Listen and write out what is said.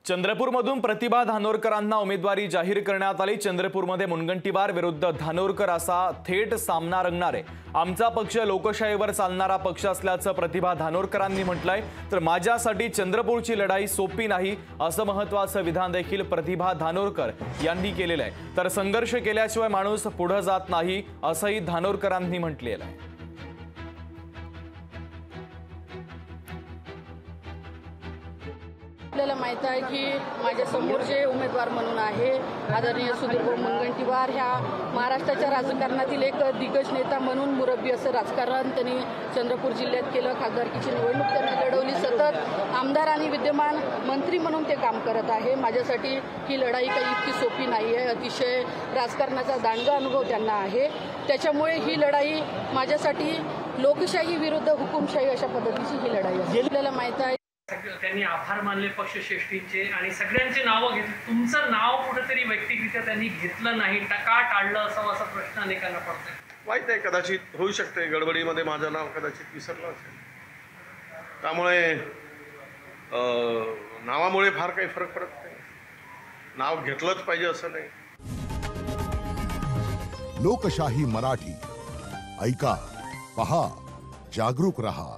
चंद्रपूरमधून प्रतिभा धानोरकरांना उमेदवारी जाहीर करण्यात आली। चंद्रपूरमध्ये मुनगंटीवार विरुद्ध धानोरकर असा थेट सामना रंगणार आहे। आमचा पक्ष लोकशाहीवर चालणारा पक्ष असल्याचं प्रतिभा धानोरकरांनी म्हटलंय। तर माझ्यासाठी चंद्रपूरची लढाई सोपी नाही असं महत्त्वाचं विधान देखील प्रतिभा धानोरकर यांनी केलेलं आहे। तर संघर्ष केल्याशिवाय माणूस पुढे जात नाही असंही धानोरकरांनी म्हटलेलं आहे। आपल्याला माहित आहे की माझ्या समोर जे उमेदवार म्हणून आहे आदरणीय सुधीरभाऊ मुनगंटीवार ह्या महाराष्ट्राच्या राजकारणातील एक दिग्गज नेता म्हणून मुरब्बी असं राजकारण त्यांनी चंद्रपूर जिल्ह्यात केलं। खासदारकीची निवडणूक त्यांनी लढवली, सतत आमदार आणि विद्यमान मंत्री म्हणून ते काम करत आहे। माझ्यासाठी ही लढाई काही इतकी सोपी नाही आहे। अतिशय राजकारणाचा दांडगा अनुभव त्यांना आहे, त्याच्यामुळे ही लढाई माझ्यासाठी लोकशाही विरुद्ध हुकुमशाही अशा पद्धतीची ही लढाई आहे। आपल्याला माहित आहे त्यांनी आभार मानले पक्षश्रेष्ठींचे आणि सगळ्यांचे नाव घेतले। तुमचं नाव कुठेतरी वैयक्तिकरित्या त्यांनी घेतलं नाही, टका टाळलं असा प्रश्न अनेकांना पडतोय। वाईट आहे, कदाचित होऊ शकते, गडबडीमध्ये माझं नाव कदाचित विसरलं असेल, त्यामुळे नावामुळे फार काही फरक पडत नाही। नाव घेतलंच पाहिजे असं नाही। लोकशाही मराठी ऐका, पहा, जागरूक रहा।